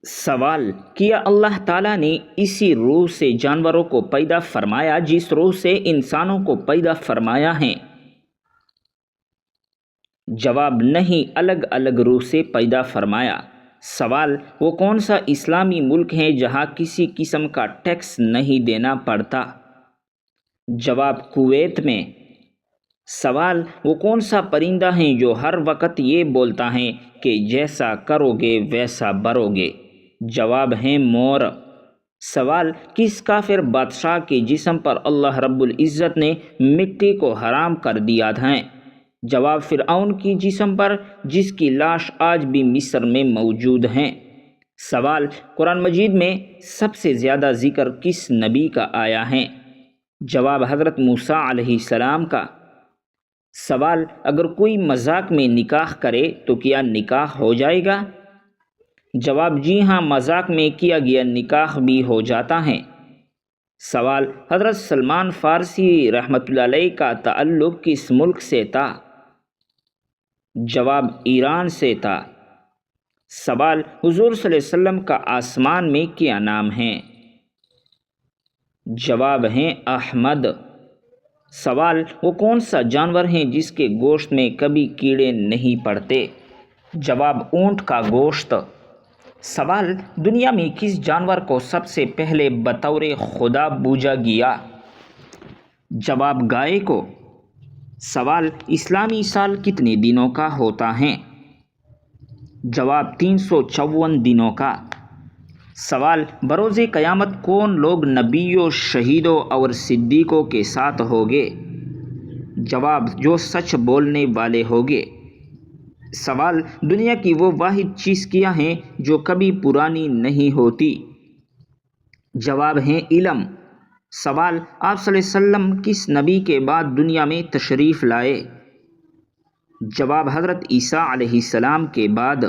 سوال کیا اللہ تعالیٰ نے اسی روح سے جانوروں کو پیدا فرمایا جس روح سے انسانوں کو پیدا فرمایا ہے؟ جواب نہیں، الگ الگ روح سے پیدا فرمایا۔ سوال وہ کون سا اسلامی ملک ہے جہاں کسی قسم کا ٹیکس نہیں دینا پڑتا؟ جواب کویت میں۔ سوال وہ کون سا پرندہ ہے جو ہر وقت یہ بولتا ہے کہ جیسا کرو گے ویسا بھرو گے؟ جواب ہے مور۔ سوال کس کافر بادشاہ کے جسم پر اللہ رب العزت نے مٹی کو حرام کر دیا تھا؟ جواب فرعون کی جسم پر، جس کی لاش آج بھی مصر میں موجود ہے۔ سوال قرآن مجید میں سب سے زیادہ ذکر کس نبی کا آیا ہے؟ جواب حضرت موسیٰ علیہ السلام کا۔ سوال اگر کوئی مذاق میں نکاح کرے تو کیا نکاح ہو جائے گا؟ جواب جی ہاں، مذاق میں کیا گیا نکاح بھی ہو جاتا ہے۔ سوال حضرت سلمان فارسی رحمۃ اللہ علیہ کا تعلق کس ملک سے تھا؟ جواب ایران سے تھا۔ سوال حضور صلی اللہ علیہ وسلم کا آسمان میں کیا نام ہے؟ جواب ہے احمد۔ سوال وہ کون سا جانور ہے جس کے گوشت میں کبھی کیڑے نہیں پڑتے؟ جواب اونٹ کا گوشت۔ سوال دنیا میں کس جانور کو سب سے پہلے بطور خدا پوجا گیا؟ جواب گائے کو۔ سوال اسلامی سال کتنے دنوں کا ہوتا ہے؟ جواب 354 دنوں کا۔ سوال بروز قیامت کون لوگ نبیوں، شہیدوں اور صدیقوں کے ساتھ ہوگے؟ جواب جو سچ بولنے والے ہوگے۔ سوال دنیا کی وہ واحد چیز کیا ہے جو کبھی پرانی نہیں ہوتی؟ جواب ہے علم۔ سوال آپ صلی اللہ علیہ وسلم کس نبی کے بعد دنیا میں تشریف لائے؟ جواب حضرت عیسیٰ علیہ السلام کے بعد۔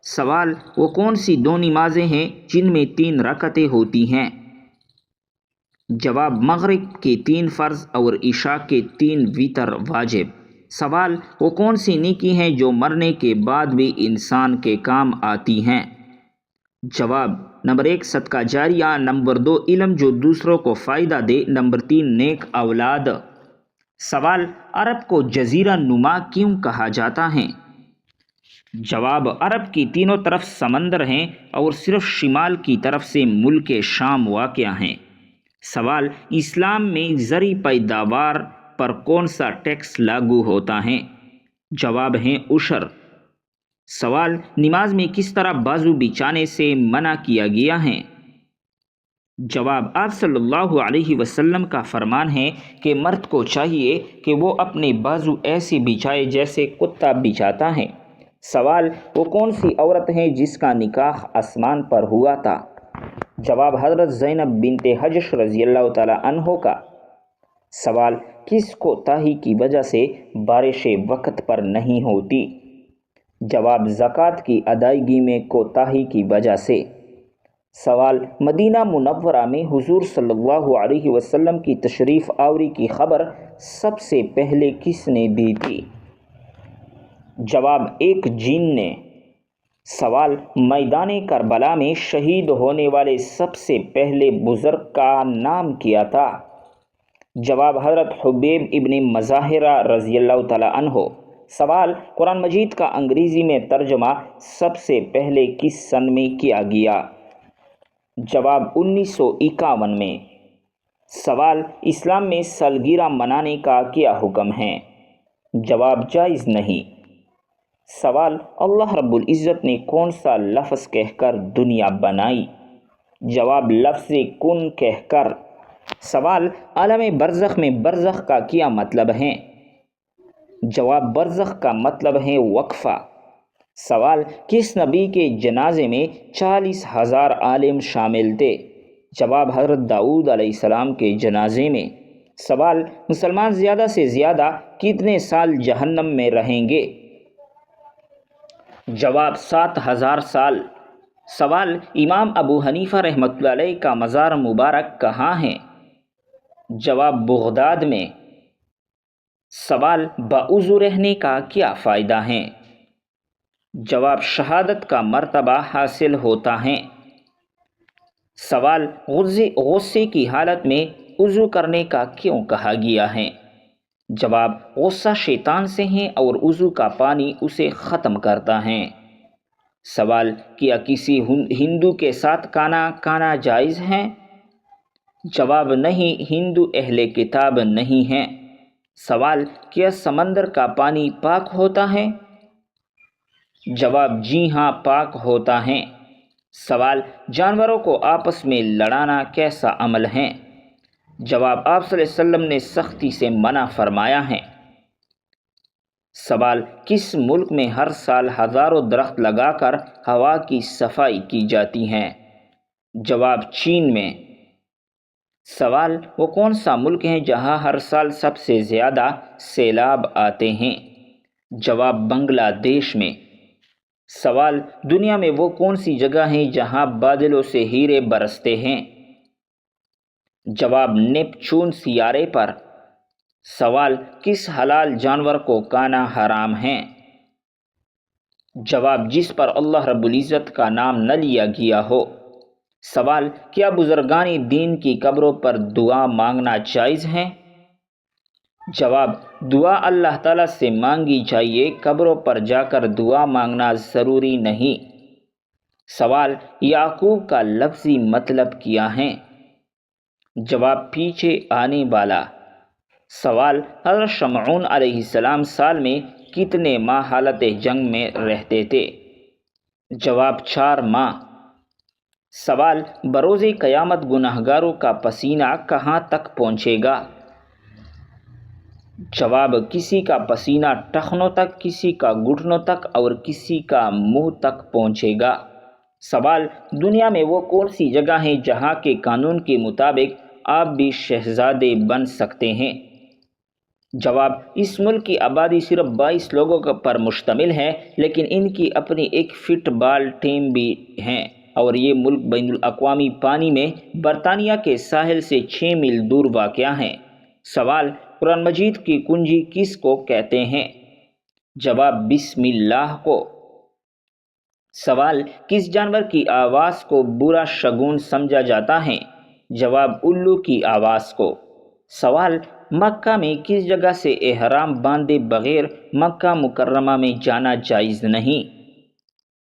سوال وہ کون سی دو نمازیں ہیں جن میں 3 رکعتیں ہوتی ہیں؟ جواب مغرب کے 3 فرض اور عشاء کے 3 وتر واجب۔ سوال وہ کون سی نیکی ہیں جو مرنے کے بعد بھی انسان کے کام آتی ہیں؟ جواب نمبر 1 صدقہ جاریہ، نمبر 2 علم جو دوسروں کو فائدہ دے، نمبر 3 نیک اولاد۔ سوال عرب کو جزیرہ نما کیوں کہا جاتا ہے؟ جواب عرب کی تینوں طرف سمندر ہیں اور صرف شمال کی طرف سے ملک شام واقع ہیں۔ سوال اسلام میں زرعی پیداوار پر کون سا ٹیکس لاگو ہوتا ہے؟ جواب ہے عشر۔ سوال نماز میں کس طرح بازو بچھانے سے منع کیا گیا ہے؟ جواب آپ صلی اللہ علیہ وسلم کا فرمان ہے کہ مرد کو چاہیے کہ وہ اپنے بازو ایسے بچھائے جیسے کتا بچھاتا ہے۔ سوال وہ کون سی عورت ہے جس کا نکاح آسمان پر ہوا تھا؟ جواب حضرت زینب بنت حجش رضی اللہ تعالی عنہ کا۔ سوال کس کوتاہی کی وجہ سے بارشیں وقت پر نہیں ہوتی؟ جواب زکوٰۃ کی ادائیگی میں کوتاہی کی وجہ سے۔ سوال مدینہ منورہ میں حضور صلی اللہ علیہ وسلم کی تشریف آوری کی خبر سب سے پہلے کس نے دی تھی؟ جواب ایک جن نے۔ سوال میدان کربلا میں شہید ہونے والے سب سے پہلے بزرگ کا نام کیا تھا؟ جواب حضرت حبیب ابن مظاہرہ رضی اللہ تعالی عنہ۔ سوال قرآن مجید کا انگریزی میں ترجمہ سب سے پہلے کس سن میں کیا گیا؟ جواب 1951 میں۔ سوال اسلام میں سالگرہ منانے کا کیا حکم ہے؟ جواب جائز نہیں۔ سوال اللہ رب العزت نے کون سا لفظ کہہ کر دنیا بنائی؟ جواب لفظ کن کہہ کر۔ سوال عالم برزخ میں برزخ کا کیا مطلب ہے؟ جواب برزخ کا مطلب ہے وقفہ۔ سوال کس نبی کے جنازے میں 40,000 عالم شامل تھے؟ جواب حضرت داؤد علیہ السلام کے جنازے میں۔ سوال مسلمان زیادہ سے زیادہ کتنے سال جہنم میں رہیں گے؟ جواب 7,000 سال۔ سوال امام ابو حنیفہ رحمۃ اللہ علیہ کا مزار مبارک کہاں ہے؟ جواب بغداد میں۔ سوال باوضو رہنے کا کیا فائدہ ہے؟ جواب شہادت کا مرتبہ حاصل ہوتا ہے۔ سوال غصے کی حالت میں وضو کرنے کا کیوں کہا گیا ہے؟ جواب غصہ شیطان سے ہے اور وضو کا پانی اسے ختم کرتا ہے۔ سوال کیا کسی ہندو کے ساتھ کانا جائز ہے؟ جواب نہیں، ہندو اہل کتاب نہیں ہیں۔ سوال کیا سمندر کا پانی پاک ہوتا ہے؟ جواب جی ہاں، پاک ہوتا ہے۔ سوال جانوروں کو آپس میں لڑانا کیسا عمل ہے؟ جواب آپ صلی اللہ علیہ وسلم نے سختی سے منع فرمایا ہے۔ سوال کس ملک میں ہر سال ہزاروں درخت لگا کر ہوا کی صفائی کی جاتی ہے؟ جواب چین میں۔ سوال وہ کون سا ملک ہے جہاں ہر سال سب سے زیادہ سیلاب آتے ہیں؟ جواب بنگلہ دیش میں۔ سوال دنیا میں وہ کون سی جگہ ہے جہاں بادلوں سے ہیرے برستے ہیں؟ جواب نیپچون سیارے پر۔ سوال کس حلال جانور کو کھانا حرام ہے؟ جواب جس پر اللہ رب العزت کا نام نہ لیا گیا ہو۔ سوال کیا بزرگان دین کی قبروں پر دعا مانگنا جائز ہے؟ جواب دعا اللہ تعالیٰ سے مانگی چاہیے، قبروں پر جا کر دعا مانگنا ضروری نہیں۔ سوال یعقوب کا لفظی مطلب کیا ہے؟ جواب پیچھے آنے والا۔ سوال حضرت شمعون علیہ السلام سال میں کتنے ماہ حالت جنگ میں رہتے تھے؟ جواب 4 ماہ۔ سوال بروز قیامت گنہگاروں کا پسینہ کہاں تک پہنچے گا؟ جواب کسی کا پسینہ ٹخنوں تک، کسی کا گھٹنوں تک اور کسی کا منہ تک پہنچے گا۔ سوال دنیا میں وہ کون سی جگہ ہے جہاں کے قانون کے مطابق آپ بھی شہزادے بن سکتے ہیں؟ جواب اس ملک کی آبادی صرف 22 لوگوں پر مشتمل ہے، لیکن ان کی اپنی ایک فٹ بال ٹیم بھی ہے اور یہ ملک بین الاقوامی پانی میں برطانیہ کے ساحل سے 6 میل دور واقع ہے۔ سوال قرآن مجید کی کنجی کس کو کہتے ہیں؟ جواب بسم اللہ کو۔ سوال کس جانور کی آواز کو برا شگون سمجھا جاتا ہے؟ جواب الو کی آواز کو۔ سوال مکہ میں کس جگہ سے احرام باندھے بغیر مکہ مکرمہ میں جانا جائز نہیں؟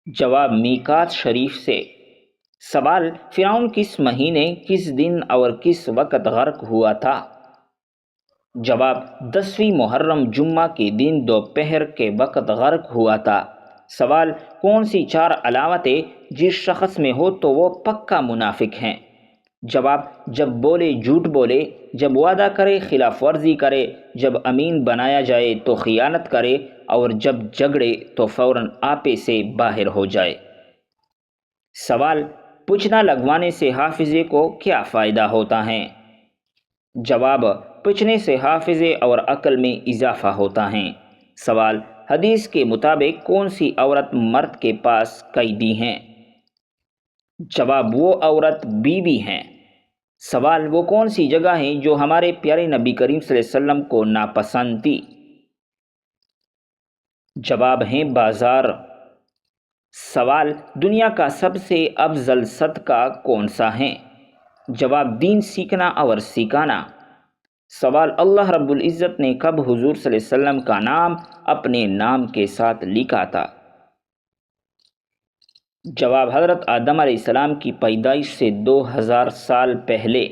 جواب میقات شریف سے۔ سوال فرعون کس مہینے، کس دن اور کس وقت غرق ہوا تھا؟ جواب 10ویں محرم جمعہ کے دن دوپہر کے وقت غرق ہوا تھا۔ سوال کون سی 4 علامتیں جس شخص میں ہو تو وہ پکا منافق ہیں؟ جواب جب بولے جھوٹ بولے، جب وعدہ کرے خلاف ورزی کرے، جب امین بنایا جائے تو خیانت کرے اور جب جھگڑے تو فوراً آپے سے باہر ہو جائے۔ سوال پوچھنا لگوانے سے حافظے کو کیا فائدہ ہوتا ہے؟ جواب پوچھنے سے حافظے اور عقل میں اضافہ ہوتا ہے۔ سوال حدیث کے مطابق کون سی عورت مرد کے پاس قیدی ہیں؟ جواب وہ عورت بیوی ہیں۔ سوال وہ کون سی جگہ ہے جو ہمارے پیارے نبی کریم صلی اللہ علیہ وسلم کو ناپسند تھی؟ جواب ہیں بازار۔ سوال دنیا کا سب سے افضل صدقہ کون سا ہے؟ جواب دین سیکھنا اور سکھانا۔ سوال اللہ رب العزت نے کب حضور صلی اللہ علیہ وسلم کا نام اپنے نام کے ساتھ لکھا تھا؟ جواب حضرت آدم علیہ السلام کی پیدائش سے 2000 سال پہلے۔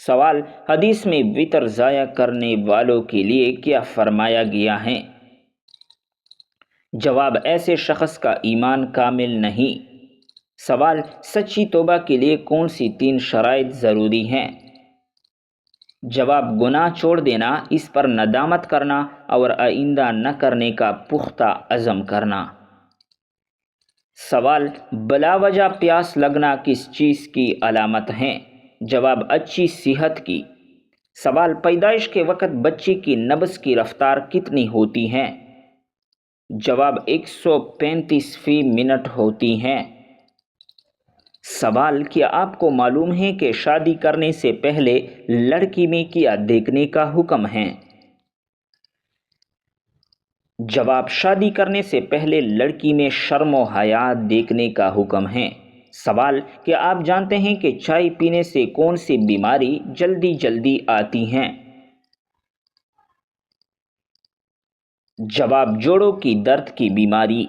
سوال حدیث میں وتر ضائع کرنے والوں کے لیے کیا فرمایا گیا ہے؟ جواب ایسے شخص کا ایمان کامل نہیں۔ سوال سچی توبہ کے لیے کون سی 3 شرائط ضروری ہیں؟ جواب گناہ چھوڑ دینا، اس پر ندامت کرنا اور آئندہ نہ کرنے کا پختہ عزم کرنا۔ سوال بلا وجہ پیاس لگنا کس چیز کی علامت ہے؟ جواب اچھی صحت کی۔ سوال پیدائش کے وقت بچے کی نبض کی رفتار کتنی ہوتی ہے؟ جواب 135 فی منٹ ہوتی ہے۔ سوال کیا آپ کو معلوم ہے کہ شادی کرنے سے پہلے لڑکی میں کیا دیکھنے کا حکم ہے؟ جواب شادی کرنے سے پہلے لڑکی میں شرم و حیا دیکھنے کا حکم ہے۔ سوال کیا آپ جانتے ہیں کہ چائے پینے سے کون سی بیماری جلدی جلدی آتی ہیں؟ جواب جوڑوں کی درد کی بیماری۔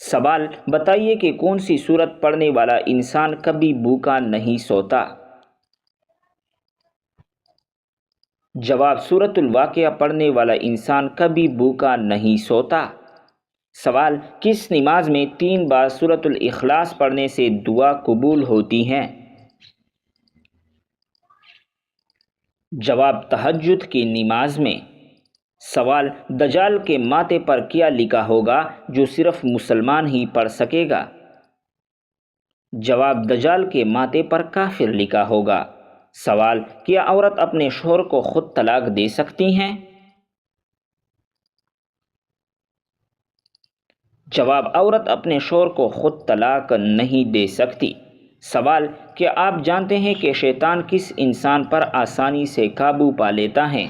سوال بتائیے کہ کون سی سورت پڑھنے والا انسان کبھی بھوکا نہیں سوتا؟ جواب سورۃ الواقعہ پڑھنے والا انسان کبھی بھوکا نہیں سوتا۔ سوال کس نماز میں 3 بار سورۃ الاخلاص پڑھنے سے دعا قبول ہوتی ہے؟ جواب تہجد کی نماز میں۔ سوال دجال کے ماتھے پر کیا لکھا ہوگا جو صرف مسلمان ہی پڑھ سکے گا؟ جواب دجال کے ماتھے پر کافر لکھا ہوگا۔ سوال کیا عورت اپنے شوہر کو خود طلاق دے سکتی ہیں؟ جواب عورت اپنے شوہر کو خود طلاق نہیں دے سکتی۔ سوال کیا آپ جانتے ہیں کہ شیطان کس انسان پر آسانی سے قابو پا لیتا ہے؟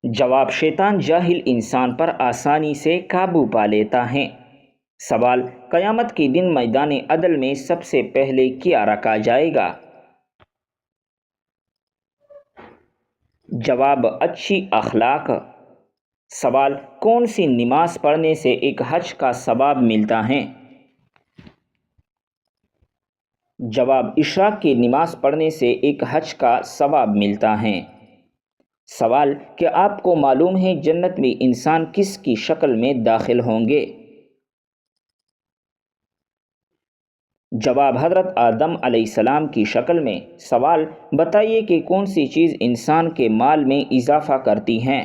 جواب شیطان جاہل انسان پر آسانی سے قابو پا لیتا ہے۔ سوال قیامت کے دن میدان عدل میں سب سے پہلے کیا رکھا جائے گا؟ جواب اچھی اخلاق۔ سوال کون سی نماز پڑھنے سے ایک حج کا ثواب ملتا ہے؟ جواب عشاء کی نماز پڑھنے سے ایک حج کا ثواب ملتا ہے۔ سوال کیا آپ کو معلوم ہے جنت میں انسان کس کی شکل میں داخل ہوں گے؟ جواب حضرت آدم علیہ السلام کی شکل میں۔ سوال بتائیے کہ کون سی چیز انسان کے مال میں اضافہ کرتی ہے؟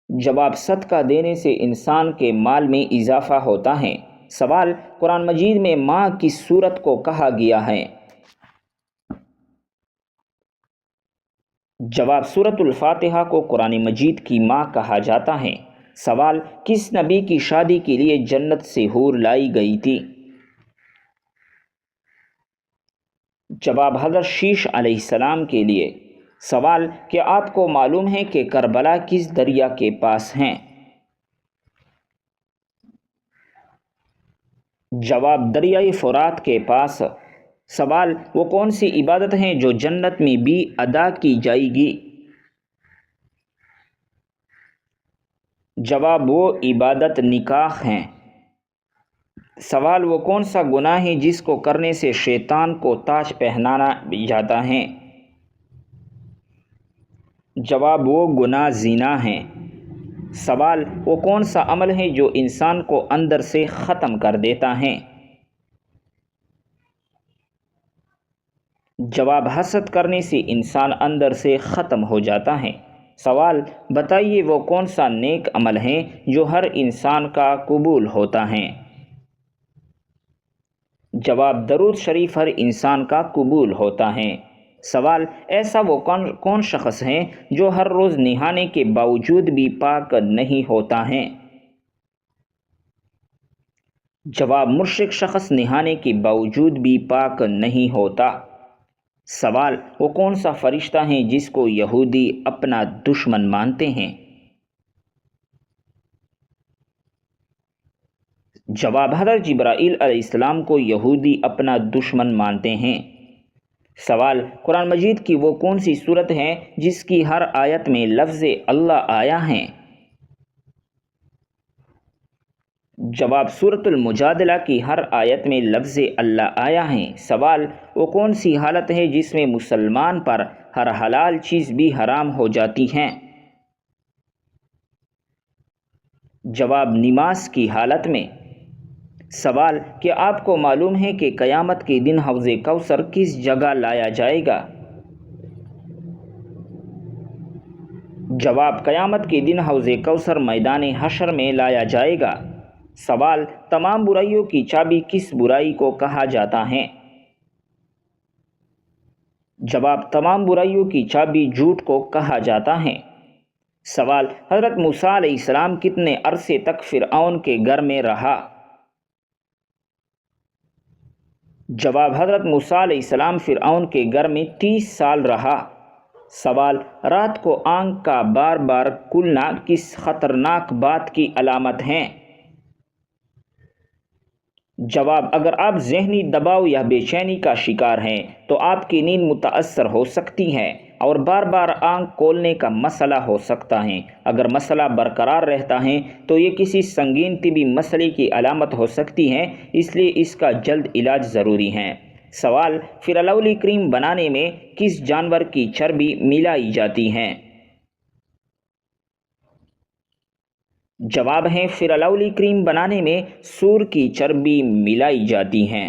جواب صدقہ دینے سے انسان کے مال میں اضافہ ہوتا ہے۔ سوال قرآن مجید میں ماں کس سورت کو کہا گیا ہے؟ جواب سورۃ الفاتحہ کو قرآن مجید کی ماں کہا جاتا ہے۔ سوال کس نبی کی شادی کے لیے جنت سے حور لائی گئی تھی؟ جواب حضرت شیش علیہ السلام کے لیے۔ سوال کیا آپ کو معلوم ہے کہ کربلا کس دریا کے پاس ہیں؟ جواب دریائے فرات کے پاس۔ سوال وہ کون سی عبادت ہیں جو جنت میں بھی ادا کی جائے گی؟ جواب وہ عبادت نکاح ہیں۔ سوال وہ کون سا گناہ ہے جس کو کرنے سے شیطان کو تاج پہنانا جاتا ہے؟ جواب وہ گناہ زنا ہیں۔ سوال وہ کون سا عمل ہے جو انسان کو اندر سے ختم کر دیتا ہے؟ جواب حسد کرنے سے انسان اندر سے ختم ہو جاتا ہے۔ سوال بتائیے وہ کون سا نیک عمل ہے جو ہر انسان کا قبول ہوتا ہے؟ جواب درود شریف ہر انسان کا قبول ہوتا ہے۔ سوال ایسا وہ کون شخص ہے جو ہر روز نہانے کے باوجود بھی پاک نہیں ہوتا ہے؟ جواب مشرک شخص نہانے کے باوجود بھی پاک نہیں ہوتا۔ سوال وہ کون سا فرشتہ ہے جس کو یہودی اپنا دشمن مانتے ہیں؟ جواب حضرت جبرائیل علیہ السلام کو یہودی اپنا دشمن مانتے ہیں۔ سوال قرآن مجید کی وہ کون سی سورت ہے جس کی ہر آیت میں لفظ اللہ آیا ہے؟ جواب سورۃ المجادلہ کی ہر آیت میں لفظ اللہ آیا ہے۔ سوال وہ کون سی حالت ہے جس میں مسلمان پر ہر حلال چیز بھی حرام ہو جاتی ہے؟ جواب نماز کی حالت میں۔ سوال کیا آپ کو معلوم ہے کہ قیامت کے دن حوض کوثر کس جگہ لایا جائے گا؟ جواب قیامت کے دن حوض کوثر میدان حشر میں لایا جائے گا۔ سوال تمام برائیوں کی چابی کس برائی کو کہا جاتا ہے؟ جواب تمام برائیوں کی چابی جھوٹ کو کہا جاتا ہے۔ سوال حضرت موسیٰ علیہ السلام کتنے عرصے تک فرعون کے گھر میں رہا؟ جواب حضرت موسیٰ علیہ السلام فرعون کے گھر میں 30 سال رہا۔ سوال: رات کو آنکھ کا بار بار کھلنا کس خطرناک بات کی علامت ہے؟ جواب: اگر آپ ذہنی دباؤ یا بے چینی کا شکار ہیں تو آپ کی نیند متاثر ہو سکتی ہے اور بار بار آنکھ کھولنے کا مسئلہ ہو سکتا ہے۔ اگر مسئلہ برقرار رہتا ہے تو یہ کسی سنگین طبی مسئلے کی علامت ہو سکتی ہے، اس لیے اس کا جلد علاج ضروری ہے۔ سوال: فیئر لولی کریم بنانے میں کس جانور کی چربی ملائی جاتی ہے؟ جواب ہے: فیئر لولی کریم بنانے میں سور کی چربی ملائی جاتی ہے۔